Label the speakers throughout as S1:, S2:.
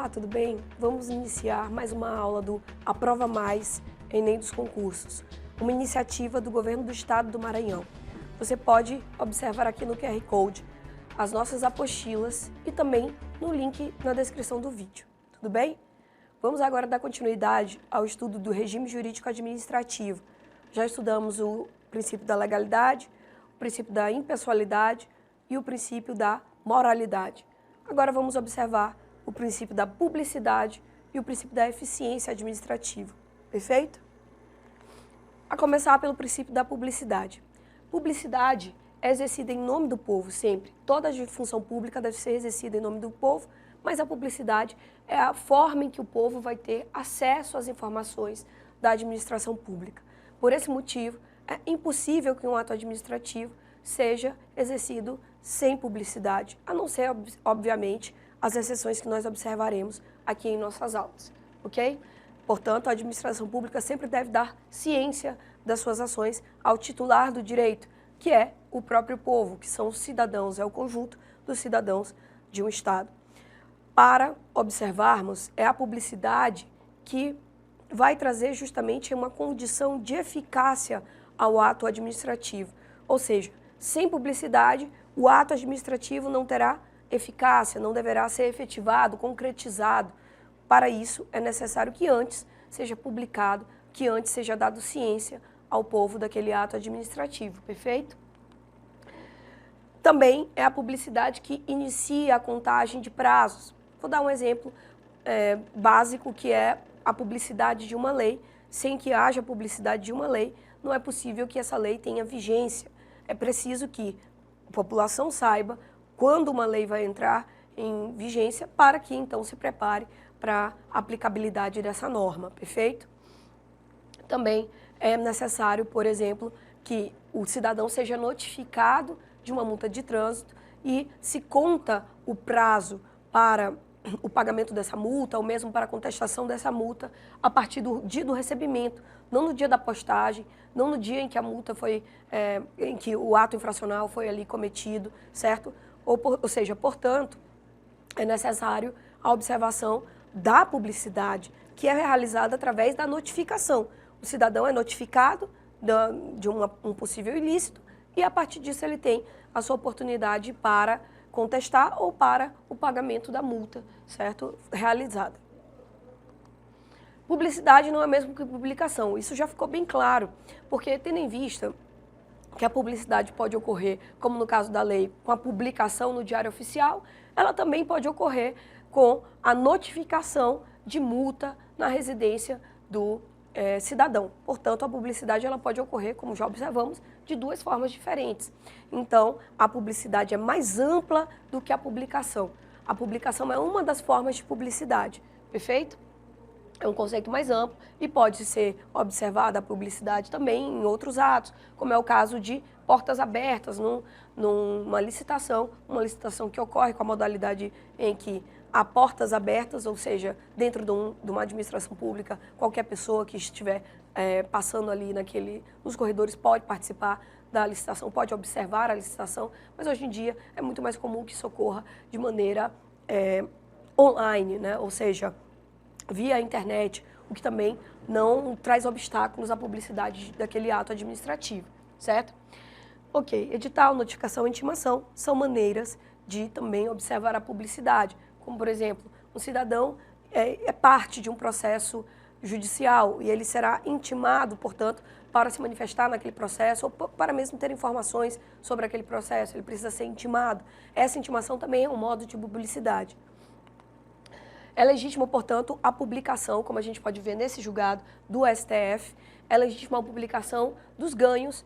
S1: Olá, tudo bem? Vamos iniciar mais uma aula do Aprova Mais Enem dos Concursos, uma iniciativa do Governo do Estado do Maranhão. Você pode observar aqui no QR Code as nossas apostilas e também no link na descrição do vídeo, tudo bem? Vamos agora dar continuidade ao estudo do regime jurídico administrativo. Já estudamos o princípio da legalidade, o princípio da impessoalidade e o princípio da moralidade. Agora vamos observar o princípio da publicidade e o princípio da eficiência administrativa, perfeito? A começar pelo princípio da publicidade. Publicidade é exercida em nome do povo sempre. Toda a função pública deve ser exercida em nome do povo, mas a publicidade é a forma em que o povo vai ter acesso às informações da administração pública. Por esse motivo, é impossível que um ato administrativo seja exercido sem publicidade, a não ser, obviamente, as exceções que nós observaremos aqui em nossas aulas, ok? Portanto, a administração pública sempre deve dar ciência das suas ações ao titular do direito, que é o próprio povo, que são os cidadãos, é o conjunto dos cidadãos de um Estado. Para observarmos, é a publicidade que vai trazer justamente uma condição de eficácia ao ato administrativo, ou seja, sem publicidade, o ato administrativo não terá eficácia, não deverá ser efetivado, concretizado. Para isso, é necessário que antes seja publicado, que antes seja dado ciência ao povo daquele ato administrativo, perfeito? Também é a publicidade que inicia a contagem de prazos. Vou dar um exemplo básico, que é a publicidade de uma lei. Sem que haja publicidade de uma lei, não é possível que essa lei tenha vigência. É preciso que a população saiba quando uma lei vai entrar em vigência, para que então se prepare para a aplicabilidade dessa norma, perfeito? Também é necessário, por exemplo, que o cidadão seja notificado de uma multa de trânsito e se conta o prazo para o pagamento dessa multa, ou mesmo para a contestação dessa multa, a partir do dia do recebimento, não no dia da postagem, não no dia em que a multa foi, em que o ato infracional foi ali cometido, certo? Ou seja, portanto, é necessário a observação da publicidade, que é realizada através da notificação. O cidadão é notificado de um possível ilícito e, a partir disso, ele tem a sua oportunidade para contestar ou para o pagamento da multa, certo? Realizada. Publicidade não é mesmo que publicação, isso já ficou bem claro, porque tendo em vista que a publicidade pode ocorrer, como no caso da lei, com a publicação no Diário Oficial, ela também pode ocorrer com a notificação de multa na residência do cidadão. Portanto, a publicidade ela pode ocorrer, como já observamos, de duas formas diferentes. Então, a publicidade é mais ampla do que a publicação. A publicação é uma das formas de publicidade, perfeito? É um conceito mais amplo e pode ser observada a publicidade também em outros atos, como é o caso de portas abertas numa licitação, uma licitação que ocorre com a modalidade em que há portas abertas, ou seja, dentro de uma administração pública, qualquer pessoa que estiver passando ali nos corredores pode participar da licitação, pode observar a licitação, mas hoje em dia é muito mais comum que isso ocorra de maneira online, né? Ou seja, via internet, o que também não traz obstáculos à publicidade daquele ato administrativo, certo? Ok, edital, notificação e intimação são maneiras de também observar a publicidade, como, por exemplo, um cidadão é parte de um processo judicial e ele será intimado, portanto, para se manifestar naquele processo ou para mesmo ter informações sobre aquele processo, ele precisa ser intimado. Essa intimação também é um modo de publicidade. É legítimo, portanto, a publicação, como a gente pode ver nesse julgado do STF, é legítima a publicação dos ganhos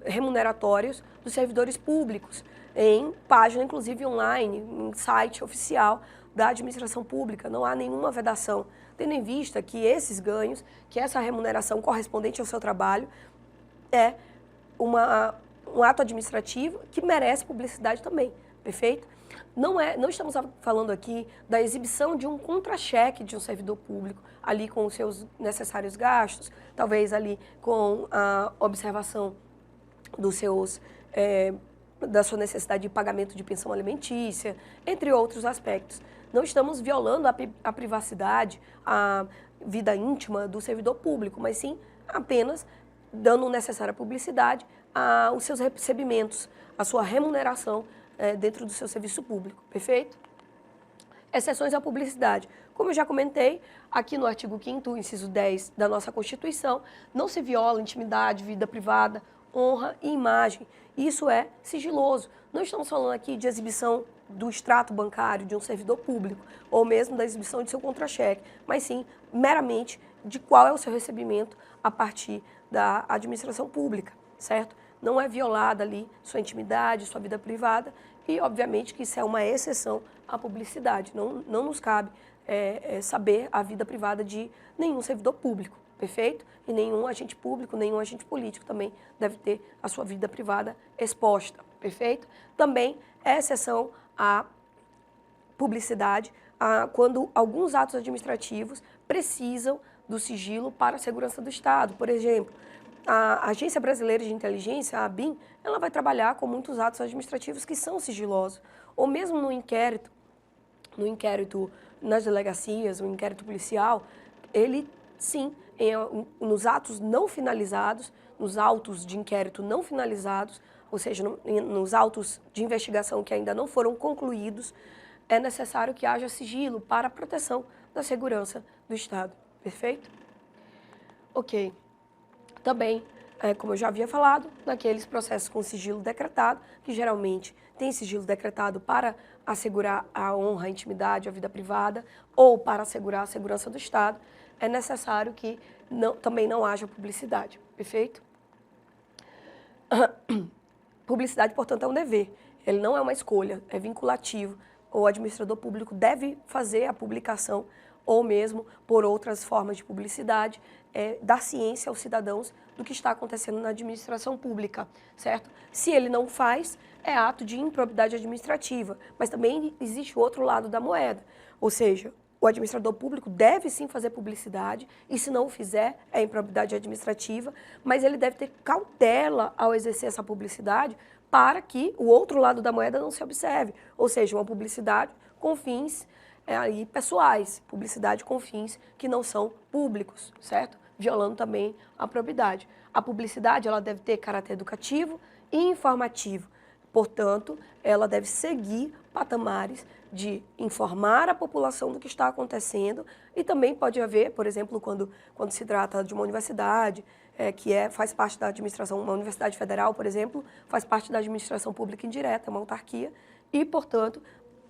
S1: remuneratórios dos servidores públicos, em página, inclusive online, em site oficial da administração pública. Não há nenhuma vedação, tendo em vista que esses ganhos, que essa remuneração correspondente ao seu trabalho, é um ato administrativo que merece publicidade também, perfeito? Não estamos falando aqui da exibição de um contra-cheque de um servidor público, ali com os seus necessários gastos, talvez ali com a observação da sua necessidade de pagamento de pensão alimentícia, entre outros aspectos. não estamos violando a privacidade, a vida íntima do servidor público, mas sim apenas dando necessária publicidade aos seus recebimentos, a sua remuneração dentro do seu serviço público, perfeito? Exceções à publicidade. Como eu já comentei, aqui no artigo 5º, inciso 10 da nossa Constituição, não se viola intimidade, vida privada, honra e imagem. Isso é sigiloso. Não estamos falando aqui de exibição do extrato bancário de um servidor público, ou mesmo da exibição de seu contra-cheque, mas sim meramente de qual é o seu recebimento a partir da administração pública, certo? Não é violada ali sua intimidade, sua vida privada, e obviamente que isso é uma exceção à publicidade. Não nos cabe saber a vida privada de nenhum servidor público, perfeito? E nenhum agente público, nenhum agente político também deve ter a sua vida privada exposta, perfeito? Também é exceção à publicidade quando alguns atos administrativos precisam do sigilo para a segurança do Estado. Por exemplo, a Agência Brasileira de Inteligência, a ABIN, ela vai trabalhar com muitos atos administrativos que são sigilosos. Ou mesmo no inquérito nas delegacias, o inquérito policial, ele sim, nos atos não finalizados, nos autos de inquérito não finalizados, ou seja, nos autos de investigação que ainda não foram concluídos, é necessário que haja sigilo para a proteção da segurança do Estado. Perfeito? Ok. Também, como eu já havia falado, naqueles processos com sigilo decretado, que geralmente tem sigilo decretado para assegurar a honra, a intimidade, a vida privada, ou para assegurar a segurança do Estado, é necessário que também não haja publicidade. Perfeito? Publicidade, portanto, é um dever. Ele não é uma escolha, é vinculativo. O administrador público deve fazer a publicação, ou mesmo por outras formas de publicidade, dar ciência aos cidadãos do que está acontecendo na administração pública, certo? Se ele não faz, é ato de improbidade administrativa, mas também existe o outro lado da moeda, ou seja, o administrador público deve sim fazer publicidade, e se não o fizer, é improbidade administrativa, mas ele deve ter cautela ao exercer essa publicidade para que o outro lado da moeda não se observe, ou seja, uma publicidade com fins pessoais, publicidade com fins que não são públicos, certo? Violando também a probidade. A publicidade ela deve ter caráter educativo e informativo, portanto, ela deve seguir patamares de informar a população do que está acontecendo, e também pode haver, por exemplo, quando se trata de uma universidade, faz parte da administração, uma universidade federal, por exemplo, faz parte da administração pública indireta, uma autarquia, e, portanto,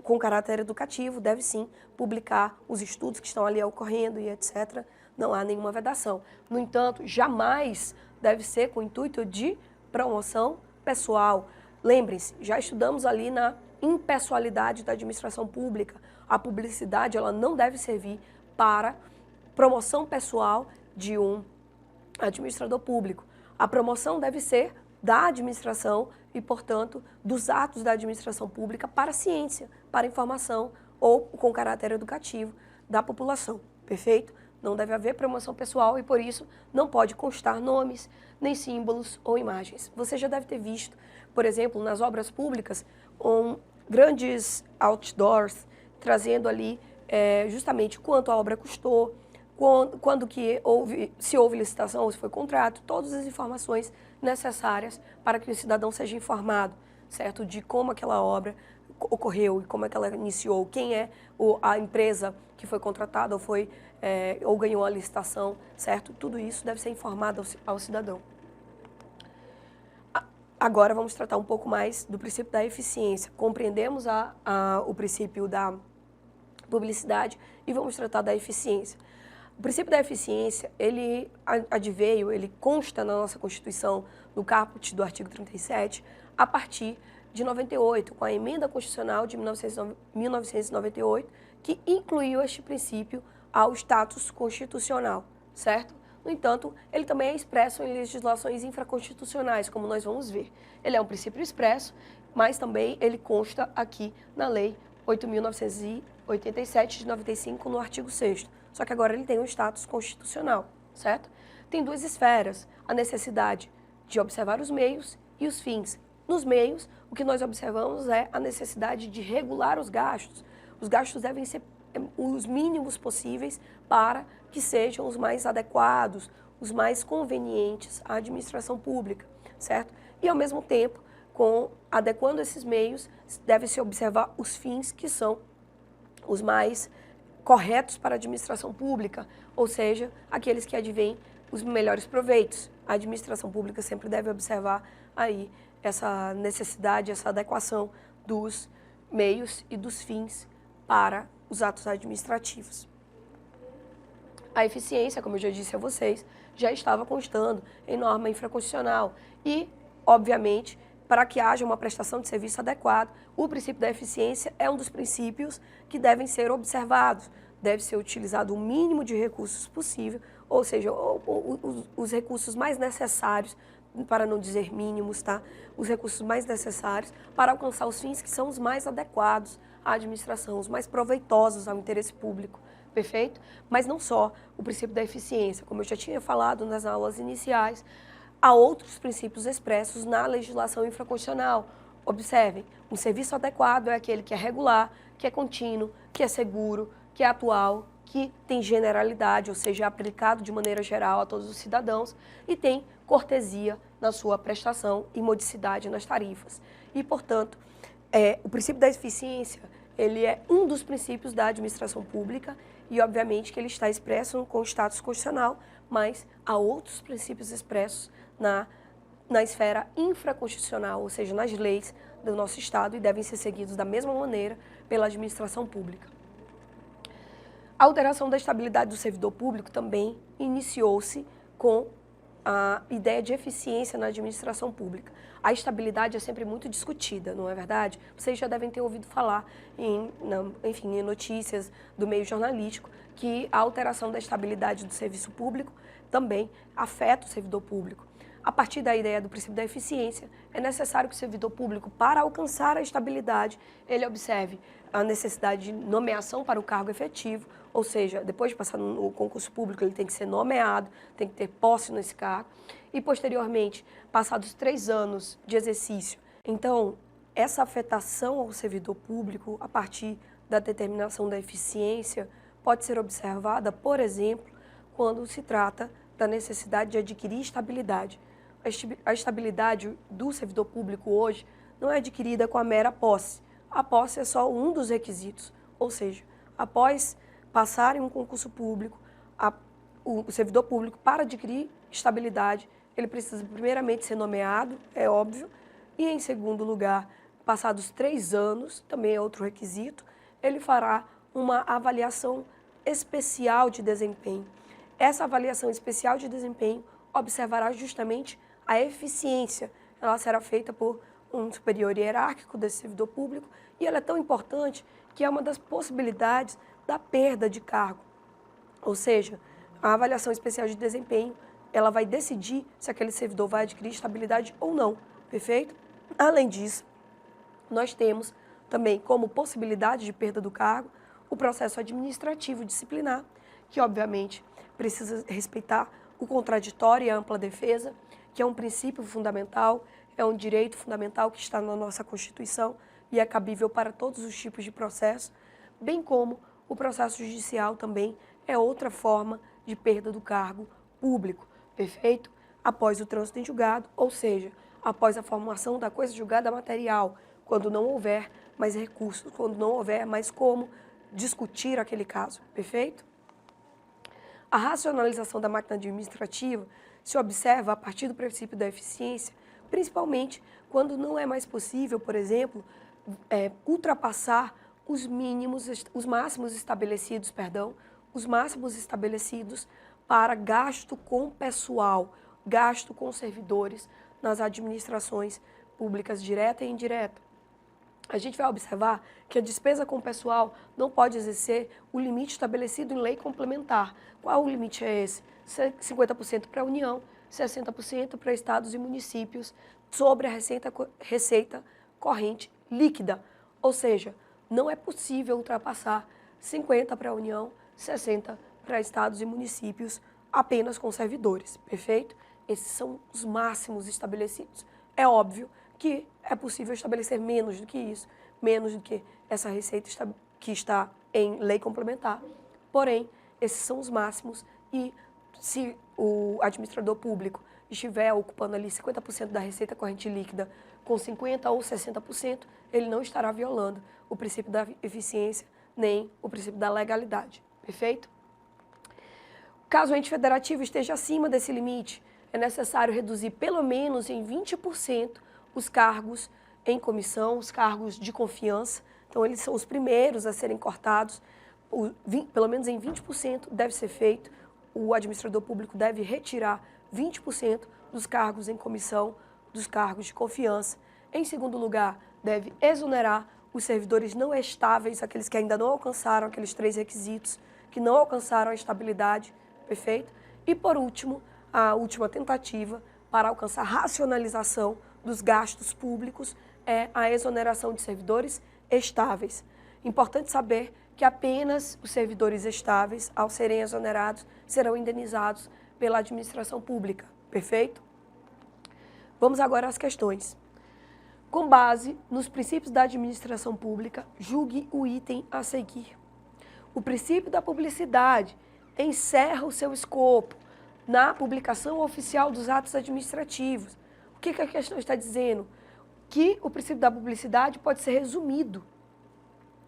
S1: com caráter educativo, deve sim publicar os estudos que estão ali ocorrendo e etc. Não há nenhuma vedação. No entanto, jamais deve ser com o intuito de promoção pessoal. Lembrem-se, já estudamos ali na impessoalidade da administração pública. A publicidade ela não deve servir para promoção pessoal de um administrador público. A promoção deve ser da administração e, portanto, dos atos da administração pública para a ciência, para a informação ou com caráter educativo da população. Perfeito? Não deve haver promoção pessoal e, por isso, não pode constar nomes, nem símbolos ou imagens. Você já deve ter visto, por exemplo, nas obras públicas, grandes outdoors trazendo ali justamente quanto a obra custou, quando que se houve licitação ou se foi contrato, todas as informações necessárias para que o cidadão seja informado, certo? De como aquela obra ocorreu e como é que ela iniciou, quem é a empresa que foi contratada ou ganhou a licitação, certo? Tudo isso deve ser informado ao cidadão. Agora vamos tratar um pouco mais do princípio da eficiência. Compreendemos o princípio da publicidade e vamos tratar da eficiência. O princípio da eficiência, ele adveio, ele consta na nossa Constituição, no caput do artigo 37, a partir de 98, com a emenda constitucional de 1998, que incluiu este princípio ao status constitucional, certo? No entanto, ele também é expresso em legislações infraconstitucionais, como nós vamos ver. Ele é um princípio expresso, mas também ele consta aqui na Lei 8.987 de 95, no artigo 6º. Só que agora ele tem um status constitucional, certo? Tem duas esferas, a necessidade de observar os meios e os fins. Nos meios, o que nós observamos é a necessidade de regular os gastos Os gastos devem ser os mínimos possíveis para que sejam os mais adequados, os mais convenientes à administração pública, certo? E, ao mesmo tempo, adequando esses meios, deve-se observar os fins que são os mais corretos para a administração pública, ou seja, aqueles que advêm os melhores proveitos. A administração pública sempre deve observar aí essa necessidade, essa adequação dos meios e dos fins para os atos administrativos. A eficiência, como eu já disse a vocês, já estava constando em norma infraconstitucional e, obviamente, para que haja uma prestação de serviço adequada, o princípio da eficiência é um dos princípios que devem ser observados. Deve ser utilizado o mínimo de recursos possível, ou seja, os recursos mais necessários, para não dizer mínimos, tá? Os recursos mais necessários para alcançar os fins que são os mais adequados à administração, os mais proveitosos ao interesse público, perfeito? Mas não só o princípio da eficiência, como eu já tinha falado nas aulas iniciais, há outros princípios expressos na legislação infraconstitucional. Observem, um serviço adequado é aquele que é regular, que é contínuo, que é seguro, que é atual, que tem generalidade, ou seja, é aplicado de maneira geral a todos os cidadãos e tem cortesia na sua prestação e modicidade nas tarifas. E, portanto, o princípio da eficiência, ele é um dos princípios da administração pública e, obviamente, que ele está expresso com o status constitucional, mas há outros princípios expressos na esfera infraconstitucional, ou seja, nas leis do nosso Estado e devem ser seguidos da mesma maneira pela administração pública. A alteração da estabilidade do servidor público também iniciou-se com a ideia de eficiência na administração pública. A estabilidade é sempre muito discutida, não é verdade? Vocês já devem ter ouvido falar, em notícias do meio jornalístico, que a alteração da estabilidade do serviço público também afeta o servidor público. A partir da ideia do princípio da eficiência, é necessário que o servidor público, para alcançar a estabilidade, ele observe a necessidade de nomeação para o cargo efetivo, ou seja, depois de passar no concurso público, ele tem que ser nomeado, tem que ter posse nesse cargo, e posteriormente, passados 3 anos de exercício. Então, essa afetação ao servidor público, a partir da determinação da eficiência, pode ser observada, por exemplo, quando se trata da necessidade de adquirir estabilidade. A estabilidade do servidor público hoje não é adquirida com a mera posse. A posse é só um dos requisitos, ou seja, após passar em um concurso público, o servidor público, para adquirir estabilidade, ele precisa primeiramente ser nomeado, é óbvio, e em segundo lugar, passados 3 anos, também é outro requisito, ele fará uma avaliação especial de desempenho. Essa avaliação especial de desempenho observará justamente a eficiência. Ela será feita por um superior hierárquico desse servidor público e ela é tão importante que é uma das possibilidades da perda de cargo. Ou seja, a avaliação especial de desempenho, ela vai decidir se aquele servidor vai adquirir estabilidade ou não, perfeito? Além disso, nós temos também como possibilidade de perda do cargo o processo administrativo disciplinar, que obviamente precisa respeitar o contraditório e a ampla defesa, que é um princípio fundamental, é um direito fundamental que está na nossa Constituição e é cabível para todos os tipos de processo, bem como o processo judicial também é outra forma de perda do cargo público, perfeito? Após o trânsito em julgado, ou seja, após a formulação da coisa julgada material, quando não houver mais recursos, quando não houver mais como discutir aquele caso, perfeito? A racionalização da máquina administrativa se observa a partir do princípio da eficiência, principalmente quando não é mais possível, por exemplo, ultrapassar os máximos estabelecidos para gasto com pessoal, gasto com servidores nas administrações públicas direta e indireta. A gente vai observar que a despesa com pessoal não pode exercer o limite estabelecido em lei complementar. Qual o limite é esse? 50% para a União, 60% para estados e municípios sobre a receita corrente líquida. Ou seja, não é possível ultrapassar 50% para a União, 60% para estados e municípios apenas com servidores, perfeito? Esses são os máximos estabelecidos. É óbvio que é possível estabelecer menos do que isso, menos do que essa receita que está em lei complementar. Porém, esses são os máximos e se o administrador público estiver ocupando ali 50% da receita corrente líquida com 50% ou 60%, ele não estará violando o princípio da eficiência nem o princípio da legalidade. Perfeito? Caso o ente federativo esteja acima desse limite, é necessário reduzir pelo menos em 20% os cargos em comissão, os cargos de confiança. Então, eles são os primeiros a serem cortados. Pelo menos em 20% deve ser feito. O administrador público deve retirar 20% dos cargos em comissão, dos cargos de confiança. Em segundo lugar, deve exonerar os servidores não estáveis, aqueles que ainda não alcançaram aqueles 3 requisitos, que não alcançaram a estabilidade, perfeito? E, por último, a última tentativa para alcançar racionalização dos gastos públicos é a exoneração de servidores estáveis. Importante saber que apenas os servidores estáveis, ao serem exonerados, serão indenizados pela administração pública, perfeito? Vamos agora às questões. Com base nos princípios da administração pública, julgue o item a seguir. O princípio da publicidade encerra o seu escopo na publicação oficial dos atos administrativos. O que a questão está dizendo? Que o princípio da publicidade pode ser resumido.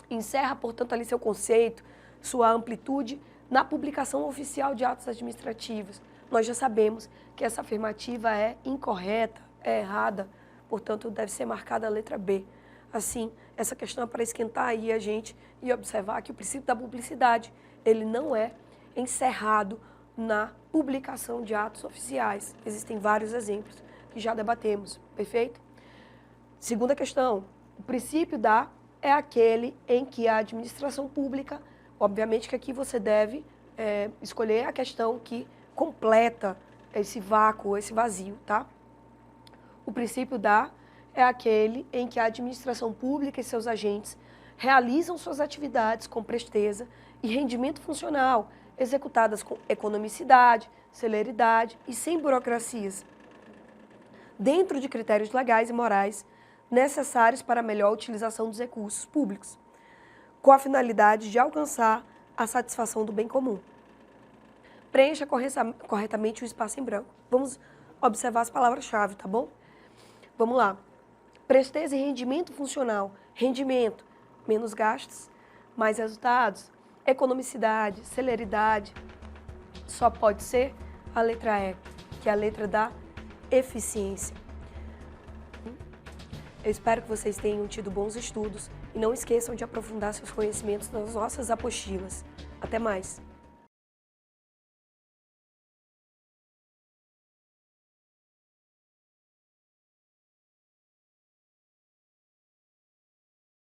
S1: Encerra, portanto, ali seu conceito, sua amplitude, na publicação oficial de atos administrativos. Nós já sabemos que essa afirmativa é incorreta, é errada, portanto, deve ser marcada a letra B. Assim, essa questão é para esquentar aí a gente e observar que o princípio da publicidade, ele não é encerrado na publicação de atos oficiais. Existem vários exemplos que já debatemos, perfeito? Segunda questão, o princípio da é aquele em que a administração pública, obviamente que aqui você deve escolher a questão que completa esse vácuo, esse vazio, tá? O princípio da é aquele em que a administração pública e seus agentes realizam suas atividades com presteza e rendimento funcional, executadas com economicidade, celeridade e sem burocracias, dentro de critérios legais e morais necessários para a melhor utilização dos recursos públicos, com a finalidade de alcançar a satisfação do bem comum. Preencha corretamente o espaço em branco. Vamos observar as palavras-chave, tá bom? Vamos lá. Presteza e rendimento funcional. Rendimento, menos gastos, mais resultados. Economicidade, celeridade. Só pode ser a letra E, que é a letra da eficiência. Eu espero que vocês tenham tido bons estudos e não esqueçam de aprofundar seus conhecimentos nas nossas apostilas. Até mais!